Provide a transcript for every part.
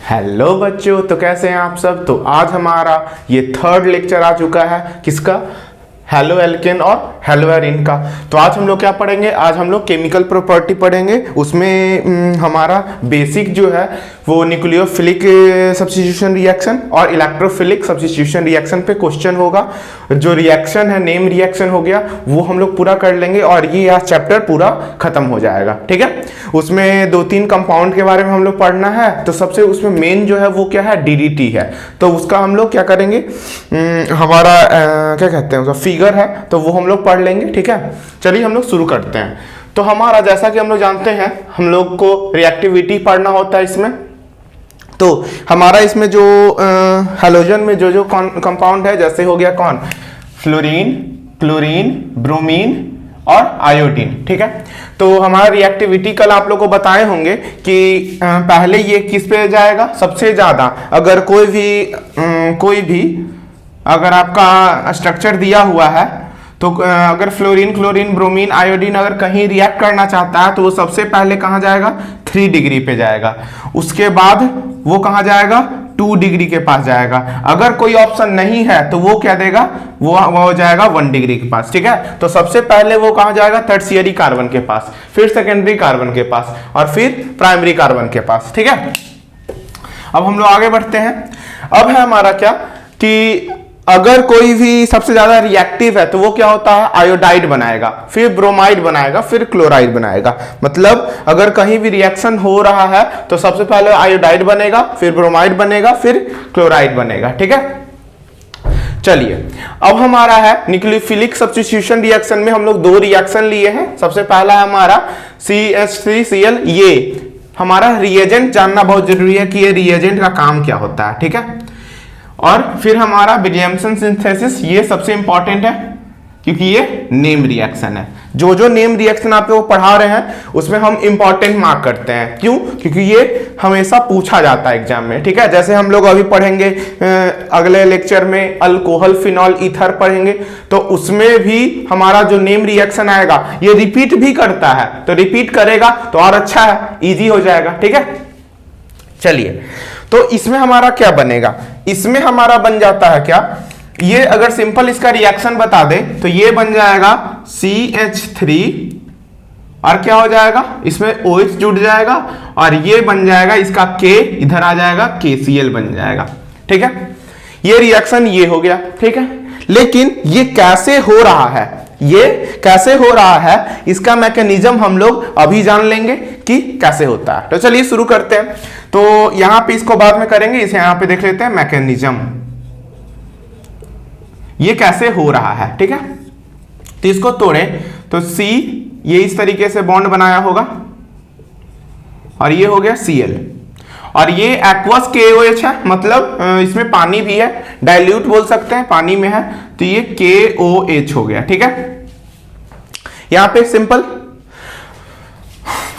Hello बच्चों, तो कैसे हैं आप सब। तो आज हमारा ये थर्ड लेक्चर आ चुका है, किसका, हेलो एल्केन और हेलो एरीन का। तो आज हम लोग क्या पढ़ेंगे, आज हम लोग केमिकल प्रॉपर्टी पढ़ेंगे। उसमें हमारा बेसिक जो है वो न्यूक्लियोफिलिक सब्स्टिट्यूशन रिएक्शन और इलेक्ट्रोफिलिक सब्स्टिट्यूशन रिएक्शन पे क्वेश्चन होगा। जो रिएक्शन है, नेम रिएक्शन हो गया, वो हम लोग पूरा कर लेंगे और ये आज चैप्टर पूरा खत्म हो जाएगा। ठीक है, उसमें 2-3 कंपाउंड के बारे में हम लोग पढ़ना है। तो सबसे उसमें मेन जो है वो क्या है, डीडीटी है। तो उसका हम लोग क्या करेंगे, हमारा क्या कहते हैं उसका फिगर है, तो वो हम लोग पढ़ लेंगे। ठीक है, चलिए हम लोग शुरू करते हैं। तो हमारा जैसा कि हम लोग जानते हैं, हम लोग को रिएक्टिविटी पढ़ना होता है इसमें। तो हमारा इसमें जो हैलोजन में जो जो कंपाउंड है, जैसे हो गया कौन, फ्लोरीन, क्लोरीन, ब्रोमीन और आयोडीन। ठीक है, तो हमारा रिएक्टिविटी कल आप लोग को बताए होंगे कि पहले ये किस पे जाएगा सबसे ज्यादा। अगर कोई भी अगर आपका स्ट्रक्चर दिया हुआ है, तो अगर फ्लोरीन, क्लोरीन, ब्रोमीन, आयोडीन अगर कहीं रिएक्ट करना चाहता है तो वो सबसे पहले कहाँ जाएगा, 3 डिग्री पे जाएगा। उसके बाद वो कहाँ जाएगा, 2 डिग्री के पास जाएगा। अगर कोई ऑप्शन नहीं है तो वो क्या देगा, वो हो जाएगा 1 डिग्री के पास। ठीक है, तो सबसे पहले वो कहाँ जाएगा, टर्शियरी कार्बन के पास, फिर सेकेंडरी कार्बन के पास और फिर प्राइमरी कार्बन के पास। ठीक है, अब हम लोग आगे बढ़ते हैं। अब है हमारा क्या कि अगर कोई भी सबसे ज्यादा रिएक्टिव है तो वो क्या होता है, आयोडाइड बनाएगा, फिर ब्रोमाइड बनाएगा, फिर क्लोराइड बनाएगा। मतलब अगर कहीं भी रिएक्शन हो रहा है तो सबसे पहले आयोडाइड बनेगा, फिर ब्रोमाइड बनेगा, फिर क्लोराइड बनेगा। ठीक है, चलिए अब हमारा है न्यूक्लियोफिलिक सब्स्टिट्यूशन रिएक्शन में हम लोग 2 रिएक्शन लिए हैं। सबसे पहला है हमारा CH3Cl। ये हमारा रिएजेंट जानना बहुत जरूरी है कि ये रिएजेंट का काम क्या होता है। ठीक है, और फिर हमारा विलियमसन सिंथेसिस, ये सबसे इंपॉर्टेंट है क्योंकि ये नेम रिएक्शन है। जो जो नेम रिएक्शन आप लोग पढ़ा रहे हैं उसमें हम इंपॉर्टेंट मार्क करते हैं। क्यों, क्योंकि ये हमेशा पूछा जाता है एग्जाम में। ठीक है, जैसे हम लोग अभी पढ़ेंगे अगले लेक्चर में अल्कोहल, फिनॉल, ईथर पढ़ेंगे, तो उसमें भी हमारा जो नेम रिएक्शन आएगा ये रिपीट भी करता है। तो रिपीट करेगा तो और अच्छा है, इजी हो जाएगा। ठीक है, चलिए तो इसमें हमारा क्या बनेगा, इसमें हमारा बन जाता है क्या, ये अगर सिंपल इसका रिएक्शन बता दे तो ये बन जाएगा CH3 और क्या हो जाएगा, इसमें OH जुड़ जाएगा और ये बन जाएगा इसका K, इधर आ जाएगा KCl बन जाएगा। ठीक है, ये रिएक्शन ये हो गया। ठीक है, लेकिन ये कैसे हो रहा है, ये कैसे हो रहा है, इसका मैकेनिज्म हम लोग अभी जान लेंगे कि कैसे होता है। तो चलिए शुरू करते हैं। तो यहां पे इसको बाद में करेंगे, इसे यहां पे देख लेते हैं मैकेनिज्म, ये कैसे हो रहा है। ठीक है, तो इसको तोड़े तो C ये इस तरीके से बॉन्ड बनाया होगा और ये हो गया Cl और ये एक्वस KOH है, मतलब इसमें पानी भी है, डाइल्यूट बोल सकते हैं, पानी में है, तो ये KOH हो गया। ठीक है, यहां पे सिंपल,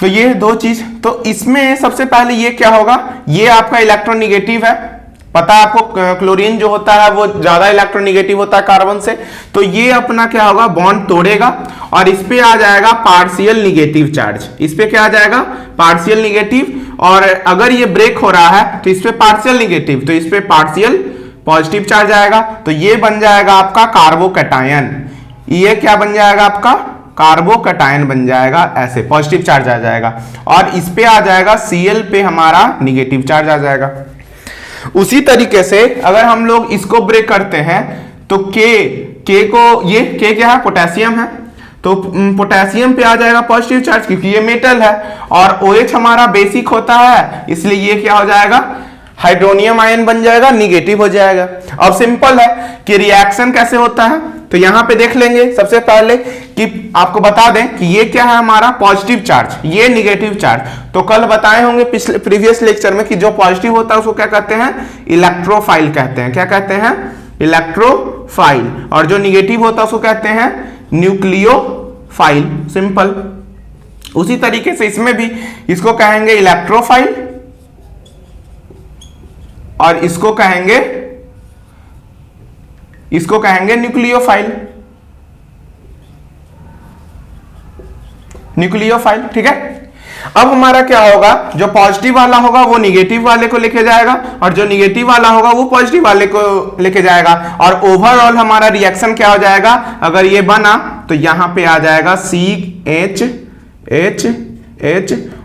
तो ये 2 चीज। तो इसमें सबसे पहले ये क्या होगा, ये आपका इलेक्ट्रोनेगेटिव है, पता है आपको, क्लोरीन जो होता है वो ज्यादा इलेक्ट्रोनेगेटिव होता है कार्बन से। तो ये अपना क्या होगा, बॉन्ड तोड़ेगा और इस पे आ जाएगा पार्शियल निगेटिव चार्ज, इस पे क्या आ जाएगा, पार्शियल निगेटिव। और अगर ये ब्रेक हो रहा है तो इस पे पार्शियल निगेटिव, तो इस पे पार्शियल पॉजिटिव चार्ज आएगा। तो ये बन जाएगा आपका कार्बोकैटायन, ये क्या बन जाएगा आपका, कार्बोकैटायन बन जाएगा, ऐसे पॉजिटिव चार्ज आ जाएगा। और इस पे आ जाएगा Cl पे हमारा निगेटिव चार्ज आ जाएगा। उसी तरीके से अगर हम लोग इसको ब्रेक करते हैं तो K को, ये K क्या है, पोटेशियम है, तो पोटेशियम पे आ जाएगा पॉजिटिव चार्ज क्योंकि ये मेटल है। और OH हमारा बेसिक होता है, इसलिए ये क्या हो जाएगा, हाइड्रोनियम आयन बन जाएगा, निगेटिव हो जाएगा। अब सिंपल है कि रिएक्शन कैसे होता है, तो यहां पे देख लेंगे सबसे पहले कि आपको बता दें कि ये क्या है हमारा पॉजिटिव चार्ज, ये निगेटिव चार्ज। तो कल बताए होंगे पिछले प्रीवियस लेक्चर में कि जो पॉजिटिव होता है उसको क्या कहते हैं, इलेक्ट्रोफाइल कहते हैं। क्या कहते हैं, इलेक्ट्रोफाइल। और जो निगेटिव होता है उसको कहते हैं न्यूक्लियोफाइल, सिंपल। उसी तरीके से इसमें भी इसको कहेंगे इलेक्ट्रोफाइल और इसको कहेंगे न्यूक्लियोफाइल। न्यूक्लियोफाइल, ठीक है। अब हमारा क्या होगा, जो पॉजिटिव वाला होगा वो निगेटिव वाले को लेके जाएगा और जो निगेटिव वाला होगा वो पॉजिटिव वाले को लेके जाएगा, और ओवरऑल हमारा रिएक्शन क्या हो जाएगा, अगर ये बना तो यहां पे आ जाएगा CH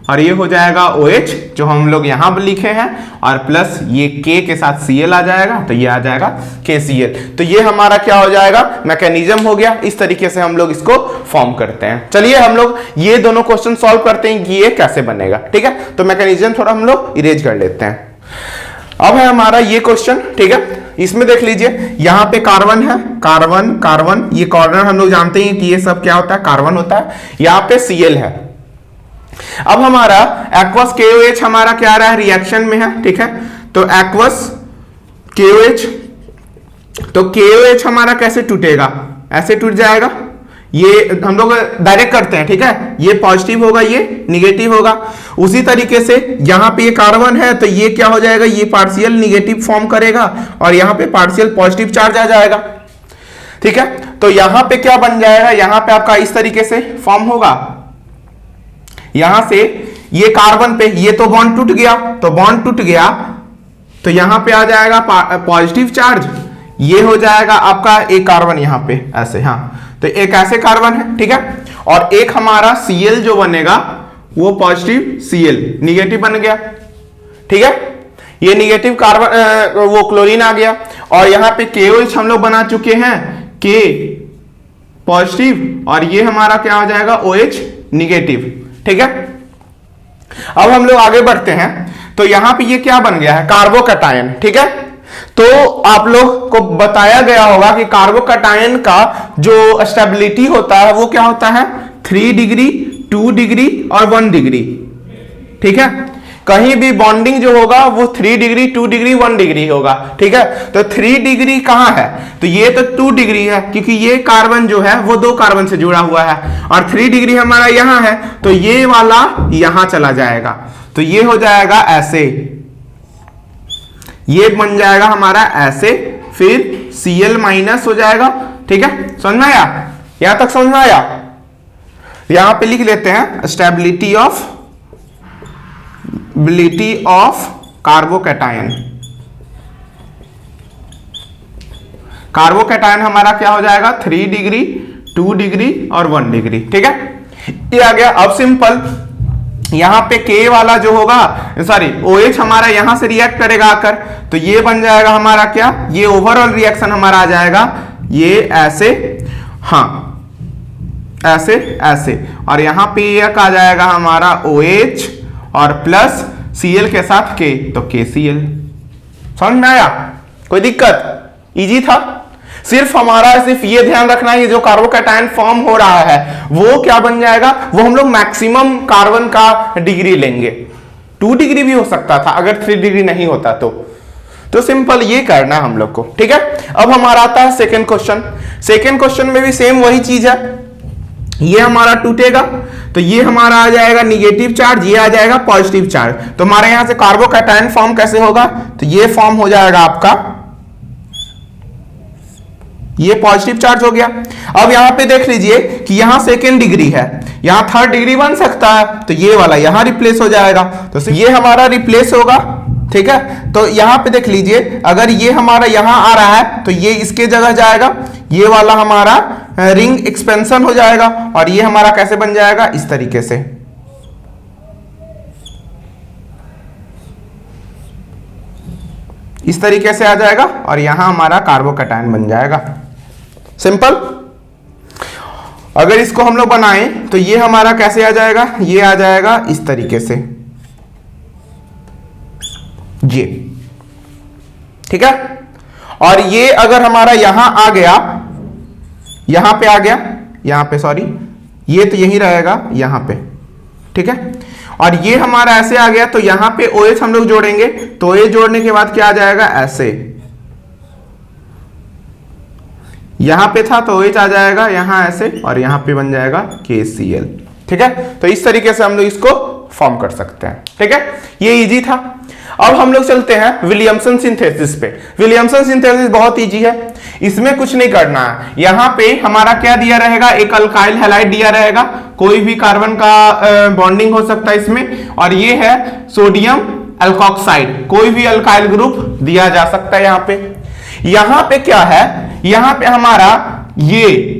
और ये हो जाएगा OH जो हम लोग यहां पर लिखे हैं, और प्लस ये K के साथ Cl आ जाएगा, तो ये आ जाएगा KCl। तो ये हमारा क्या हो जाएगा, मैकेनिज्म हो गया। इस तरीके से हम लोग इसको फॉर्म करते हैं। चलिए हम लोग ये दोनों क्वेश्चन सॉल्व करते हैं कि ये कैसे बनेगा, ठीक है। तो मैकेनिज्म थोड़ा हम लोग इरेज कर लेते हैं। अब है हमारा ये क्वेश्चन, ठीक है। इसमें देख लीजिए यहाँ पे कार्बन है, कार्बन, ये कॉर्नर हम लोग जानते हैं कि ये सब क्या होता है, कार्बन होता है। यहाँ पे Cl है। अब हमारा एक्वस KOH हमारा क्या आ रहा है, रिएक्शन में है, ठीक है। तो एक्वस KOH, तो KOH हमारा कैसे टूटेगा, ऐसे टूट जाएगा। ये हम लोग डायरेक्ट करते हैं, ठीक है। ये पॉजिटिव होगा, ये निगेटिव होगा। उसी तरीके से यहाँ पे ये कार्बन है, तो ये क्या हो जाएगा, ये पार्शियल निगेटिव फॉर्म करेगा और यहाँ पे पार्शियल पॉजिटिव चार्ज आ जाएगा, ठीक है। तो यहाँ पे क्या बन जाएगा, यहाँ पे आपका इस तरीके से फॉर्म होगा। यहां से ये कार्बन पे ये तो बॉन्ड टूट गया, तो बॉन्ड टूट गया तो यहां पे आ जाएगा पॉजिटिव चार्ज, ये हो जाएगा आपका एक कार्बन यहाँ पे ऐसे, हाँ। तो एक ऐसे कार्बन है, ठीक है। और एक हमारा Cl जो बनेगा वो पॉजिटिव Cl, निगेटिव बन गया, ठीक है। ये निगेटिव कार्बन वो क्लोरीन आ गया, और यहाँ पे KOH हम लोग बना चुके हैं, K पॉजिटिव और ये हमारा क्या हो जाएगा, OH निगेटिव, ठीक है। अब हम लोग आगे बढ़ते हैं। तो यहां पे ये क्या बन गया है, कार्बोकैटायन, ठीक है। तो आप लोग को बताया गया होगा कि कार्बोकैटायन का जो स्टेबिलिटी होता है वो क्या होता है, 3 डिग्री, 2 डिग्री और 1 डिग्री, ठीक है। कहीं भी बॉन्डिंग जो होगा वो 3 डिग्री, 2 डिग्री, 1 डिग्री होगा, ठीक है। तो 3 डिग्री कहां है, तो ये तो 2 डिग्री है क्योंकि ये कार्बन जो है वो 2 कार्बन से जुड़ा हुआ है, और 3 डिग्री हमारा यहां है, तो ये वाला यहां चला जाएगा, तो ये हो जाएगा ऐसे, ये बन जाएगा हमारा ऐसे, फिर Cl माइनस हो जाएगा, ठीक है। समझ में आया, यहां तक समझ में आया। यहां पे लिख लेते हैं स्टेबिलिटी ऑफ कार्बोकैटायन। कार्बोकैटायन हमारा क्या हो जाएगा, 3 डिग्री, 2 डिग्री और 1 डिग्री, ठीक है। ये आ गया। अब सिंपल यहां पे K वाला जो होगा, सॉरी OH हमारा यहां से रिएक्ट करेगा आकर, तो ये बन जाएगा हमारा क्या, ये ओवरऑल रिएक्शन हमारा आ जाएगा, ये ऐसे, हाँ ऐसे ऐसे, और यहां पे एक आ जाएगा हमारा OH और प्लस Cl के साथ K, तो KCl। समझ में आया, कोई दिक्कत, इजी था। सिर्फ हमारा सिर्फ ये ध्यान रखना है जो कार्बोकैटायन फॉर्म हो रहा है वो क्या बन जाएगा, वो हम लोग मैक्सिमम कार्बन का डिग्री लेंगे। 2 डिग्री भी हो सकता था अगर 3 डिग्री नहीं होता तो सिंपल ये करना हम लोग को, ठीक है। अब हमारा आता है सेकेंड क्वेश्चन। सेकेंड क्वेश्चन में भी सेम वही चीज है, ये हमारा टूटेगा तो ये हमारा आ जाएगा निगेटिव चार्ज, ये आ जाएगा पॉजिटिव चार्ज। तो हमारे यहां से कार्बोकैटायन फॉर्म कैसे होगा, तो ये फॉर्म हो जाएगा आपका, ये पॉजिटिव चार्ज हो गया। अब यहां पे देख लीजिए कि यहां सेकेंड डिग्री है, यहां थर्ड डिग्री बन सकता है, तो ये वाला यहां रिप्लेस हो जाएगा, तो ये हमारा रिप्लेस होगा, ठीक है। तो यहां पे देख लीजिए अगर ये हमारा यहां आ रहा है तो ये इसके जगह जाएगा, ये वाला हमारा रिंग एक्सपेंशन हो जाएगा, और ये हमारा कैसे बन जाएगा, इस तरीके से। इस तरीके से आ जाएगा और यहां हमारा कार्बोकैटायन बन जाएगा। सिंपल। अगर इसको हम लोग बनाएं तो ये हमारा कैसे आ जाएगा, ये आ जाएगा इस तरीके से, ये, ठीक है। और ये अगर हमारा यहां आ गया, यहां पे आ गया, यहां पे सॉरी, ये तो यही रहेगा यहां पे, ठीक है। और ये हमारा ऐसे आ गया तो यहां पे OH हम लोग जोड़ेंगे, तो OH जोड़ने के बाद क्या आ जाएगा, ऐसे, यहां पे था तो OH आ जाएगा यहां ऐसे, और यहां पे बन जाएगा KCl, ठीक है। तो इस तरीके से हम लोग इसको फॉर्म कर सकते हैं। ठीक है, ये इजी था। अब हम लोग चलते हैं विलियमसन सिंथेसिस पे। विलियमसन सिंथेसिस बहुत इजी है, इसमें कुछ नहीं करना है। यहां पे हमारा क्या दिया रहेगा, एक अल्काइल हैलाइड दिया रहेगा, कोई भी कार्बन का बॉन्डिंग हो सकता है इसमें, और ये है सोडियम एल्कोक्साइड, कोई भी अल्काइल ग्रुप दिया जा सकता है यहां पे क्या है, यहां पे हमारा ये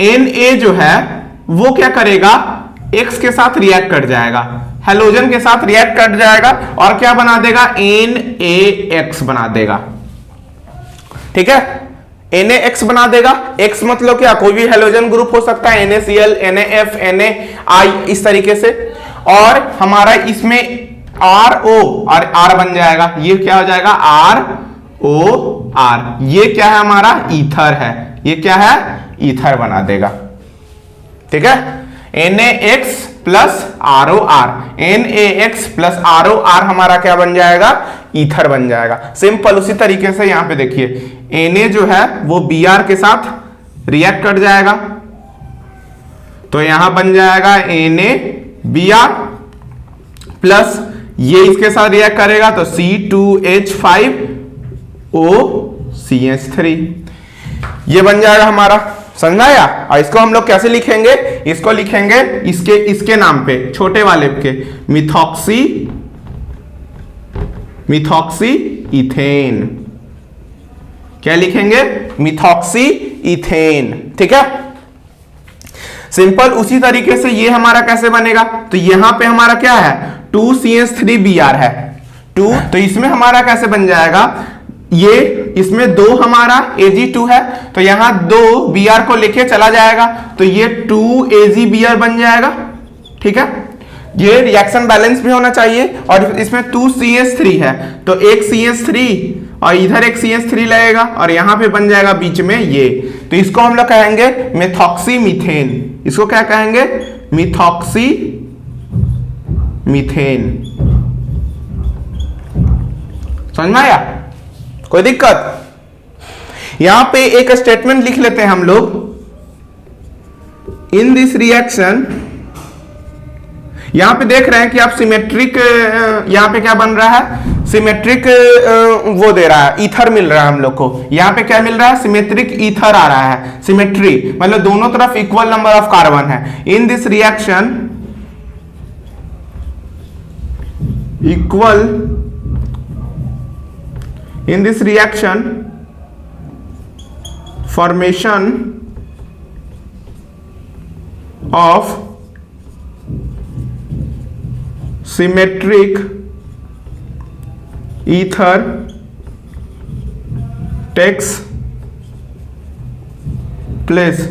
Na जो है वो क्या करेगा, X के साथ रिएक्ट कर जाएगा, हेलोजन के साथ रिएक्ट कर जाएगा और क्या बना देगा, NaX बना देगा। ठीक है, NaX बना देगा। X मतलब क्या, कोई भी हेलोजन ग्रुप हो सकता है, NaCl, NaF, NaI इस तरीके से, और हमारा इसमें RO और R बन जाएगा। ये क्या हो जाएगा, ROR। ये क्या है, हमारा ईथर है, ये क्या है, ईथर बना देगा। ठीक है, NaX plus ROR, NaX plus ROR हमारा क्या बन जाएगा, ईथर बन जाएगा। सिंपल उसी तरीके से यहां पे देखिए Na जो है वो Br के साथ रिएक्ट कर जाएगा, तो यहां बन जाएगा NaBr प्लस ये इसके साथ रिएक्ट करेगा तो C2H5OCH3 ये बन जाएगा हमारा। समझ में आया? और इसको हम लोग कैसे लिखेंगे, इसको लिखेंगे इसके नाम पे, छोटे वाले के, मिथॉक्सी इथेन। क्या लिखेंगे, मिथॉक्सी इथेन। ठीक है, सिंपल उसी तरीके से ये हमारा कैसे बनेगा, तो यहां पे हमारा क्या है, 2CH3Br है 2, तो इसमें हमारा कैसे बन जाएगा, ये इसमें 2 हमारा Ag2 है, तो यहां 2 Br को लेके चला जाएगा, तो ये 2AgBr बन जाएगा। ठीक है, ये रिएक्शन बैलेंस भी होना चाहिए, और इसमें 2CH3 है, तो एक CH3 और इधर एक CH3 लगेगा, और यहां पे बन जाएगा बीच में ये, तो इसको हम लोग कहेंगे मेथॉक्सी मीथेन। इसको क्या कहेंगे, मिथॉक्सी मीथेन। समझ में आया, कोई दिक्कत? यहां पे एक स्टेटमेंट लिख लेते हैं हम लोग, इन दिस रिएक्शन, यहां पे देख रहे हैं कि आप सिमेट्रिक, यहां पे क्या बन रहा है, सिमेट्रिक वो दे रहा है, ईथर मिल रहा है हम लोग को। यहां पे क्या मिल रहा है, सिमेट्रिक ईथर आ रहा है। सिमेट्री मतलब दोनों तरफ इक्वल नंबर ऑफ कार्बन है। In this reaction equal, in this reaction formation of symmetric ether takes place,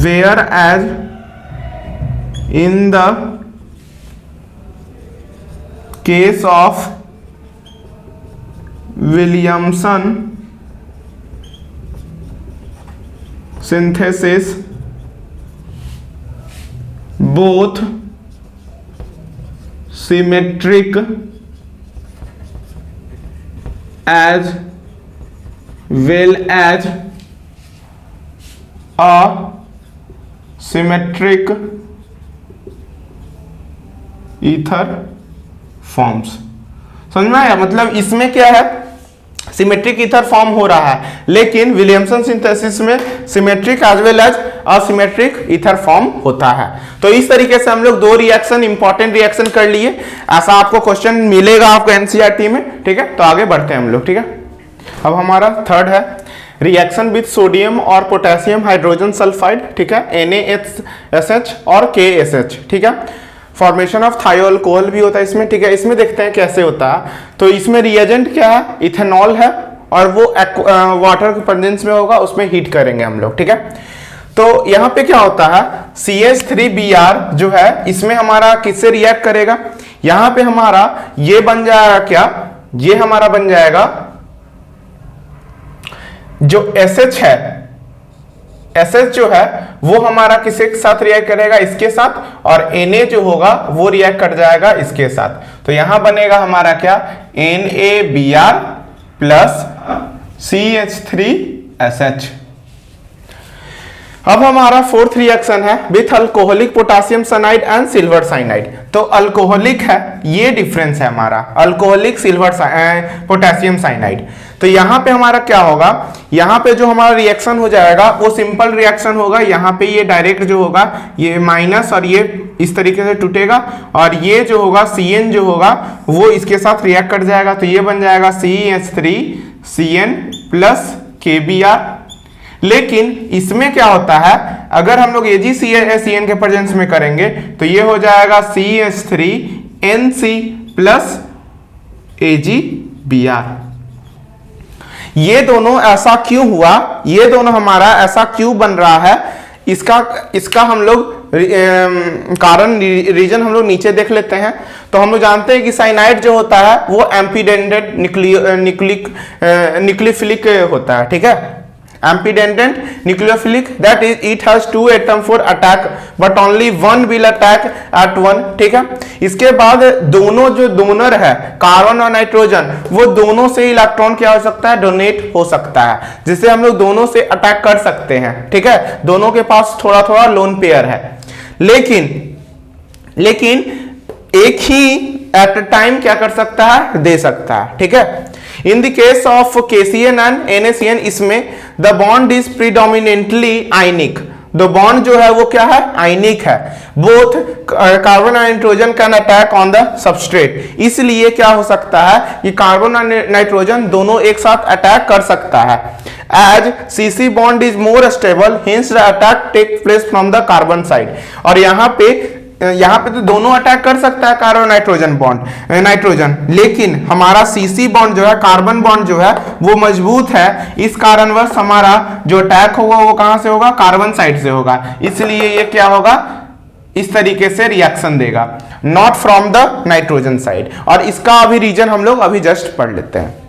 whereas in the case of Williamson synthesis both symmetric as well as asymmetric ether forms। समझ में आया? मतलब इसमें क्या है, symmetric ether form हो रहा है, लेकिन विलियमसन सिंथेसिस में symmetric as well as asymmetric ether फॉर्म होता है। तो इस तरीके से हम लोग 2 रिएक्शन, इंपॉर्टेंट रिएक्शन कर लिए। ऐसा आपको क्वेश्चन मिलेगा आपको एनसीईआरटी में। ठीक है, तो आगे बढ़ते हैं हम लोग। ठीक है, अब हमारा थर्ड है रिएक्शन विथ सोडियम और पोटेशियम हाइड्रोजन सल्फाइड। ठीक है, NaSH और KSH। ठीक है, फॉर्मेशन ऑफ थायो अल्कोहल भी होता है इसमें। ठीक है, इसमें देखते हैं कैसे होता है। तो इसमें रिएजेंट क्या है, इथेनॉल है, और वो वाटर के प्रेजेंस में होगा, उसमें हीट करेंगे हम लोग। ठीक है, तो यहाँ पे क्या होता है, CH3Br जो है इसमें हमारा किससे रिएक्ट करेगा, यहाँ पे हमारा ये बन जाएगा क्या, ये हमारा बन जाएगा जो SH है, SH जो है वो हमारा किसके साथ रिएक्ट करेगा, इसके साथ, और Na जो होगा वो रिएक्ट कर जाएगा इसके साथ। तो यहां बनेगा हमारा क्या, NaBr प्लस CH3SH। अब हमारा फोर्थ रिएक्शन है with alcoholic potassium cyanide and silver cyanide. तो अल्कोहलिक है, ये डिफरेंस है हमारा, अल्कोहलिक सिल्वर पोटेशियम साइनाइड। तो यहाँ पे हमारा क्या होगा, यहाँ पे जो हमारा रिएक्शन हो जाएगा वो सिंपल रिएक्शन होगा। यहाँ पे ये डायरेक्ट जो होगा ये माइनस और ये इस तरीके से टूटेगा, और ये जो होगा CN जो होगा वो इसके साथ रिएक्ट कर जाएगा। तो ये बन जाएगा CH3CN प्लस KBr। लेकिन इसमें क्या होता है, अगर हम लोग AgCN के प्रेजेंस में करेंगे तो ये हो जाएगा CH3NC प्लस AgBr। ये दोनों ऐसा क्यों हुआ, ये दोनों हमारा ऐसा क्यों बन रहा है, इसका हम लोग कारण रीजन हम लोग नीचे देख लेते हैं। तो हम लोग जानते हैं कि साइनाइड जो होता है वो एम्पीडेंटेड न्यूक्लियोफिलिक होता है, ठीक है, ambidentate nucleophilic, that is it has 2 atom for attack but only 1 will attack at 1, ठीक है। इसके बाद दोनों जो डोनर है कार्बन और नाइट्रोजन, वो दोनों से इलेक्ट्रॉन क्या हो सकता है, डोनेट हो सकता है, जिससे हम लोग दोनों से अटैक कर सकते हैं, ठीक है। दोनों के पास थोड़ा थोड़ा लोन पेयर है, लेकिन एक ही एट अ टाइम क्या कर सकता है, दे सकता है, ठीक है। In the case of KCN and NaCN, इसमें the bond is predominantly ionic. The bond जो है वो क्या है, आयनिक है। बोथ कार्बन और nitrogen can attack on the substrate, इसलिए क्या हो सकता है कि कार्बन और नाइट्रोजन दोनों एक साथ अटैक कर सकता है। As CC bond is more stable, hence the attack take place from the carbon side. और यहाँ पे तो दोनों अटैक कर सकता है कार्बन नाइट्रोजन बॉन्ड नाइट्रोजन, लेकिन हमारा CC बॉन्ड जो है, कार्बन बॉन्ड जो है वो मजबूत है, इस कारणवश हमारा जो अटैक होगा वो कहां से होगा, कार्बन साइड से होगा। इसलिए ये क्या होगा, इस तरीके से रिएक्शन देगा, not from the nitrogen side. और इसका अभी रीजन हम लोग अभी जस्ट पढ़ लेते हैं।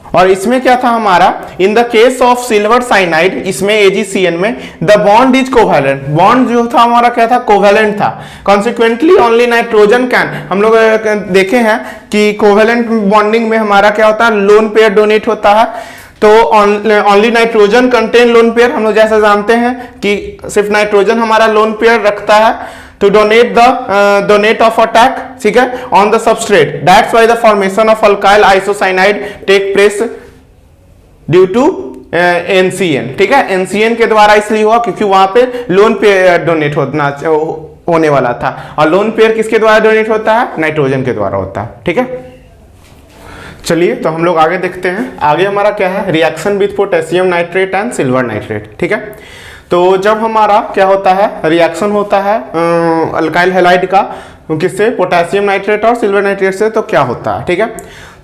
और इसमें क्या था हमारा, in the case of silver cyanide, इसमें AgCN में the bond is covalent. Bond जो था हमारा क्या था, कोवैलेंट था। कॉन्सिक्वेंटली ओनली नाइट्रोजन कैन, हम लोग देखे हैं कि कोवैलेंट बॉन्डिंग में हमारा क्या होता है, लोन पेयर डोनेट होता है। तो only nitrogen contain lone pair, हम लोग जैसा जानते हैं कि सिर्फ नाइट्रोजन हमारा लोन पेयर रखता है to donate of attack, ठीक है, on the substrate. That's why the formation of alkyl isocyanide take place due to NCN, ठीक है, NCN के द्वारा इसलिए हुआ क्योंकि वहां पे लोन पेयर डोनेट होने वाला था, और लोन पेयर किसके द्वारा डोनेट होता है, नाइट्रोजन के द्वारा होता है, ठीक है। चलिए तो हम लोग आगे देखते हैं। आगे हमारा क्या है, reaction with potassium nitrate and silver nitrate, ठीक है। तो जब हमारा क्या होता है, रिएक्शन होता है अल्काइल हैलाइड का किससे, पोटेशियम नाइट्रेट और सिल्वर नाइट्रेट से, तो क्या होता है, ठीक है।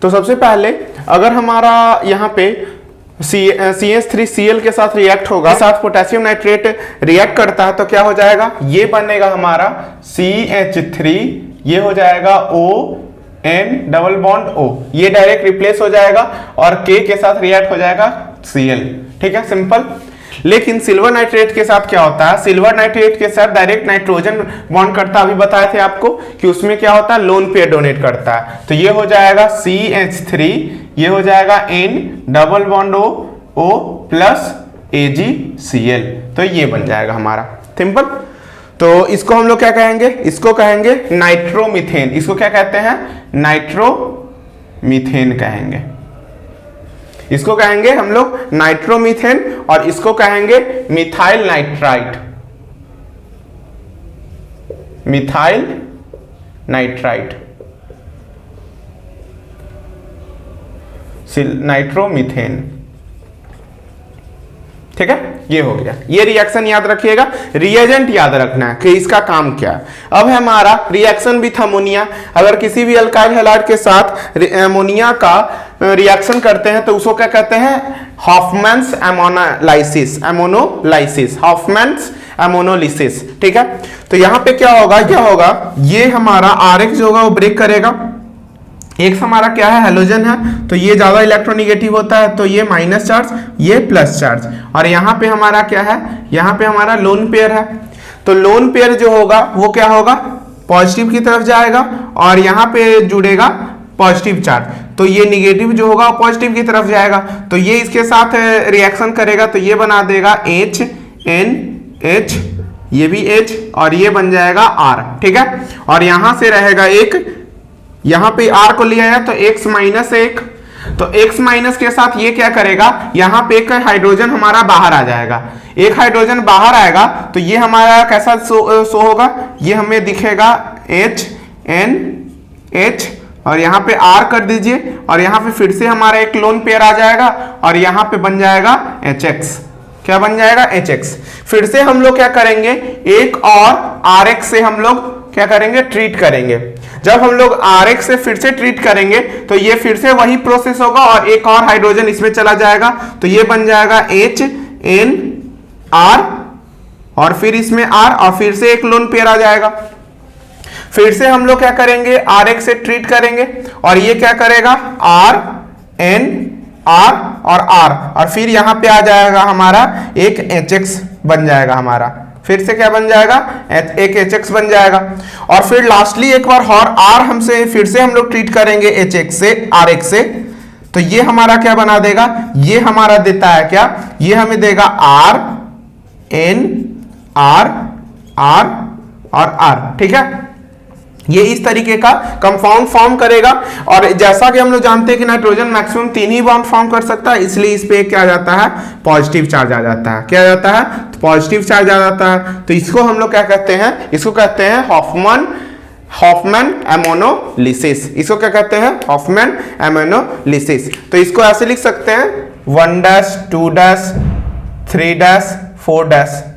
तो सबसे पहले अगर हमारा यहाँ पे CH3Cl के साथ रिएक्ट होगा, साथ पोटेशियम नाइट्रेट रिएक्ट करता है, तो क्या हो जाएगा, ये बनेगा हमारा CH3, ये हो जाएगा ON डबल बॉन्ड O, ये डायरेक्ट रिप्लेस हो जाएगा और K के साथ रिएक्ट हो जाएगा Cl, ठीक है, सिंपल। लेकिन सिल्वर नाइट्रेट के साथ क्या होता है, सिल्वर नाइट्रेट के साथ डायरेक्ट नाइट्रोजन बॉन्ड करता है। अभी बताए थे आपको कि उसमें क्या होता है, लोन पेयर डोनेट करता है। तो ये हो जाएगा CH3, ये हो जाएगा N double bond O plus AgCl, तो ये बन जाएगा हमारा, सिंपल। तो इसको हम लोग क्या कहेंगे, इसको कहेंगे नाइट्रोमीथेन। इसको क्या कहते हैं, नाइट्रोमीथेन कहेंगे। इसको कहेंगे हम लोग नाइट्रोमीथेन, और इसको कहेंगे methyl nitrite, methyl nitrite, nitromethane, ठीक है। ये हो गया, ये रिएक्शन याद रखिएगा, रिएजेंट याद रखना है कि इसका काम क्या है। अब है हमारा रिएक्शन विथ अमोनिया। अगर किसी भी अल्काइल हैलाइड के साथ अमोनिया का रिएक्शन करते हैं तो उसको क्या कहते हैं, हॉफमैन्स एमोनोलाइसिस, एमोनोलाइसिस, हॉफमैन्स एमोनोलिसिस, ठीक है। तो यहां पे क्या होगा, ये हमारा RH जो होगा वो ब्रेक करेगा। एक हमारा क्या है, हेलोजन है, तो ये ज्यादा इलेक्ट्रोनिगेटिव होता है, तो ये माइनस चार्ज, ये प्लस चार्ज। और यहाँ पे हमारा क्या है, यहाँ पे हमारा लोन पेयर है, तो लोन पेयर जो होगा वो क्या होगा, पॉजिटिव की तरफ जाएगा, और यहाँ पे जुड़ेगा पॉजिटिव चार्ज, तो ये निगेटिव जो होगा पॉजिटिव की तरफ जाएगा। तो ये इसके साथ रिएक्शन करेगा, तो ये बना देगा HN H, ये भी H और ये बन जाएगा R, ठीक है। और यहां से रहेगा एक, यहां पे R को लिया है तो X माइनस 1, तो X माइनस के साथ ये क्या करेगा, यहां पे एक हाइड्रोजन हमारा बाहर आ जाएगा, एक हाइड्रोजन बाहर आएगा तो ये हमारा कैसा शो होगा, ये हमें दिखेगा HNH और यहाँ पे R कर दीजिए और यहाँ पे फिर से हमारा एक लोन पेयर आ जाएगा और यहाँ पे बन जाएगा HX, क्या बन जाएगा HX। फिर से हम लोग क्या करेंगे, एक और RX से हम लोग क्या करेंगे, ट्रीट करेंगे। जब हम लोग RX से फिर से ट्रीट करेंगे तो ये फिर से वही प्रोसेस होगा और एक और हाइड्रोजन इसमें चला जाएगा तो ये बन जाएगा HNR और फिर इसमें R और फिर से एक लोन पेयर आ जाएगा। फिर से हम लोग क्या करेंगे, RX से ट्रीट करेंगे और ये क्या करेगा, RNR और फिर यहां पे आ जाएगा हमारा एक HX बन जाएगा हमारा, फिर से क्या बन जाएगा, एक HX बन जाएगा। और फिर लास्टली एक बार और R हमसे फिर से हम लोग ट्रीट करेंगे HX से, RX से, तो ये हमारा क्या बना देगा, ये हमारा देता है क्या, ये हमें देगा RNR और R, ठीक है। ये इस तरीके का कंपाउंड फॉर्म करेगा और जैसा कि हम लोग जानते हैं कि नाइट्रोजन मैक्सिमम 3 ही बॉन्ड फॉर्म कर सकता है, इसलिए इस पे क्या आ जाता है, पॉजिटिव चार्ज आ जाता है। क्या आ जाता है, तो पॉजिटिव चार्ज आ जाता है। तो इसको हम लोग क्या कहते हैं, इसको कहते हैं हॉफमैन एमोनोलिसिस। इसको क्या कहते हैं, हॉफमैन एमोनोलिसिस। तो इसको ऐसे लिख सकते हैं 1 2 3 4,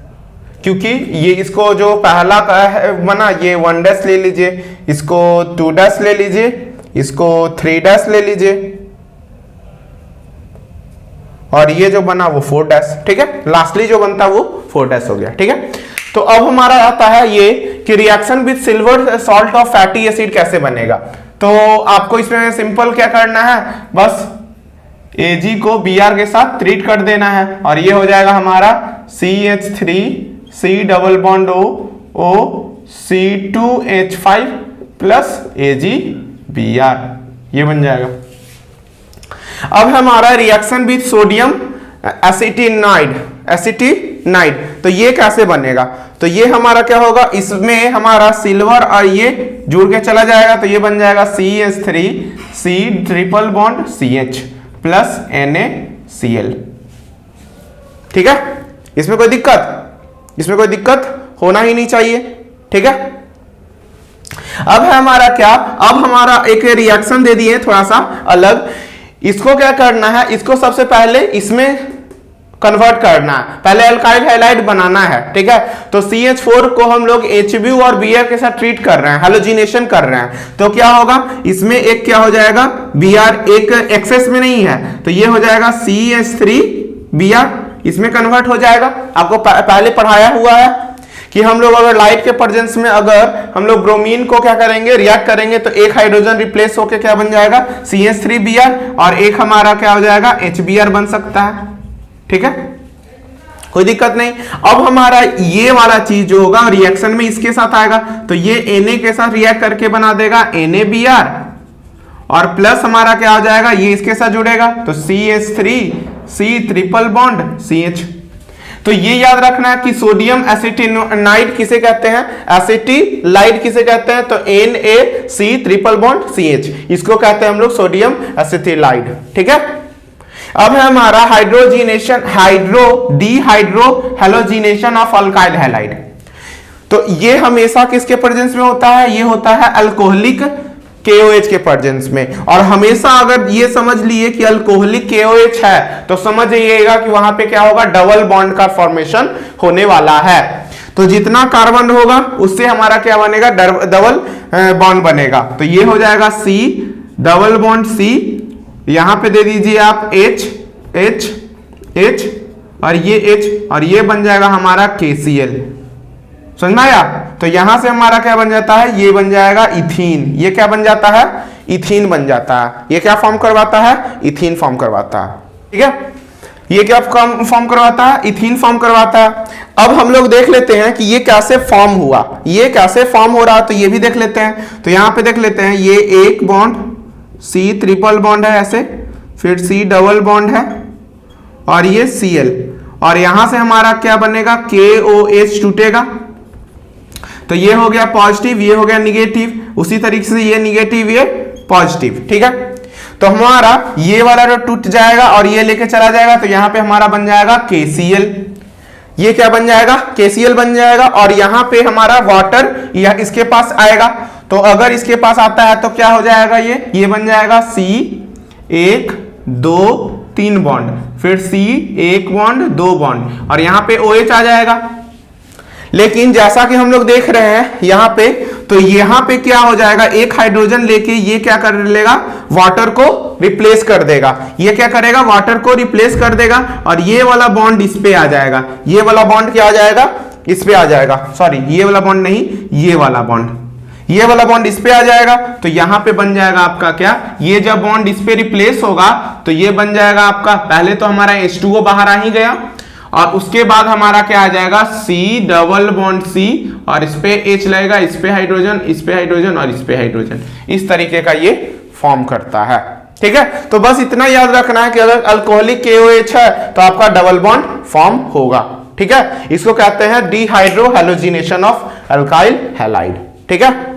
क्योंकि ये इसको जो पहला का है बना, ये 1 ले लीजिए, इसको 2 ले लीजिए, इसको 3 ले लीजिए और ये जो बना वो 4, ठीक है। लास्टली जो बनता वो 4 हो गया, ठीक है। तो अब हमारा आता है ये कि reaction with silver salt of fatty acid कैसे बनेगा। तो आपको इसमें सिंपल क्या करना है, बस Ag को Br के साथ ट्रीट कर देना है और ये हो जाएगा हमारा CH3 C double bond O C2H5 plus AgBr, ये बन जाएगा। अब हमारा रिएक्शन विद सोडियम एसिटिनाइड, तो ये कैसे बनेगा, तो ये हमारा क्या होगा, इसमें हमारा सिल्वर और ये जुड़ के चला जाएगा तो ये बन जाएगा CH3 C triple bond CH plus NaCl, ठीक है। इसमें कोई दिक्कत होना ही नहीं चाहिए, ठीक है। अब है हमारा क्या, अब हमारा एक रिएक्शन दे दिए थोड़ा सा अलग, इसको क्या करना है, इसको सबसे पहले इसमें कन्वर्ट करना है, पहले अल्काइल हैलाइड बनाना है, ठीक है। तो CH4 को हम लोग HBr और Br के साथ ट्रीट कर रहे हैं, हैलोजिनेशन कर रहे हैं, तो क्या होगा, इसमें एक क्या हो जाएगा, Br एक एक्सेस में नहीं है तो ये हो जाएगा CH3Br, इसमें कन्वर्ट हो जाएगा। आपको पहले पढ़ाया हुआ है कि हम लोग अगर लाइट के प्रेजेंस में अगर हम लोग ब्रोमीन को क्या करेंगे, रिएक्ट करेंगे तो एक हाइड्रोजन रिप्लेस होके क्या बन जाएगा, CH3Br और एक हमारा क्या हो जाएगा, HBr बन सकता है, ठीक है, कोई दिक्कत नहीं। अब हमारा ये वाला चीज जो होगा रिएक्शन में इसके साथ आएगा तो ये Na के साथ रिएक्ट करके बना देगा NaBr और प्लस हमारा क्या हो जाएगा, ये इसके साथ जुड़ेगा तो CH3 C triple bond CH। तो ये याद रखना है कि सोडियम एसिटिनाइड किसे कहते हैं, एसिटिलाइड किसे कहते हैं, तो NaC ट्रिपल बॉन्ड CH, इसको कहते हैं हम लोग सोडियम एसिटिलाइड, ठीक है। अब है हमारा hydrogenation, dehydro halogenation of alkyl halide. तो ये हमेशा किसके प्रेजेंस में होता है, ये होता है अल्कोहलिक KOH के प्रेजेंस में। और हमेशा अगर ये समझ लिए कि अल्कोहलिक KOH है तो समझ जाइएगा कि वहां पे क्या होगा, डबल बॉन्ड का फॉर्मेशन होने वाला है। तो जितना कार्बन होगा उससे हमारा क्या बनेगा, डबल बॉन्ड बनेगा। तो ये हो जाएगा C डबल बॉन्ड C, यहां पे दे दीजिए आप H और ये H और ये बन जाएगा हमारा KCl, समझ में आया। तो यहां से हमारा क्या बन जाता है, ये बन जाएगा इथीन, ये क्या बन जाता है, इथीन बन जाता है। ये क्या फॉर्म करवाता है, इथीन फॉर्म करवाता है, ठीक है। ये क्या फॉर्म करवाता है, इथीन फॉर्म करवाता है। अब हम लोग देख लेते हैं कि ये कैसे फॉर्म हुआ, ये कैसे फॉर्म हो रहा है, तो ये भी देख लेते हैं। तो यहां पे देख लेते हैं, ये एक बॉन्ड C ट्रिपल बॉन्ड है ऐसे, फिर C डबल बॉन्ड है और ये Cl और यहां से हमारा क्या बनेगा, KOH टूटेगा, तो ये हो गया पॉजिटिव, ये हो गया निगेटिव, उसी तरीके से ये निगेटिव ये पॉजिटिव, ठीक है। तो हमारा ये वाला जो टूट जाएगा और ये लेके चला जाएगा, तो यहां पे हमारा बन जाएगा KCl, ये क्या बन जाएगा, KCl बन जाएगा, और यहां पे हमारा वाटर या इसके पास आएगा, तो अगर इसके पास आता है तो क्या हो जाएगा, ये बन जाएगा C 1 2 3 बॉन्ड, फिर C 1 बॉन्ड 2 बॉन्ड, और यहां पे OH आ जाएगा। लेकिन जैसा कि हम लोग देख रहे हैं यहां पे, तो यहां पे क्या हो जाएगा, एक हाइड्रोजन लेके ये क्या कर लेगा, वाटर को रिप्लेस कर देगा, ये क्या करेगा, वाटर को रिप्लेस कर देगा, और ये वाला बॉन्ड इस पे आ जाएगा, ये वाला बॉन्ड क्या आ जाएगा, इस पे आ जाएगा, सॉरी ये वाला बॉन्ड नहीं, ये वाला बॉन्ड, ये वाला बॉन्ड इस पे आ जाएगा, तो यहां पे बन जाएगा आपका क्या, ये जब बॉन्ड इस पे रिप्लेस होगा तो ये बन जाएगा आपका, पहले तो हमारा H2O बाहर आ ही गया, और उसके बाद हमारा क्या आ जाएगा, C डबल बॉन्ड C, और इस पे H लगेगा, इस पे हाइड्रोजन, इस पे हाइड्रोजन, और इस पे हाइड्रोजन, इस तरीके का ये फॉर्म करता है, ठीक है। तो बस इतना याद रखना है कि अगर अल्कोहलिक KOH है तो आपका डबल बॉन्ड फॉर्म होगा, ठीक है। इसको कहते हैं dehydro halogenation of alkyl halide, ठीक है।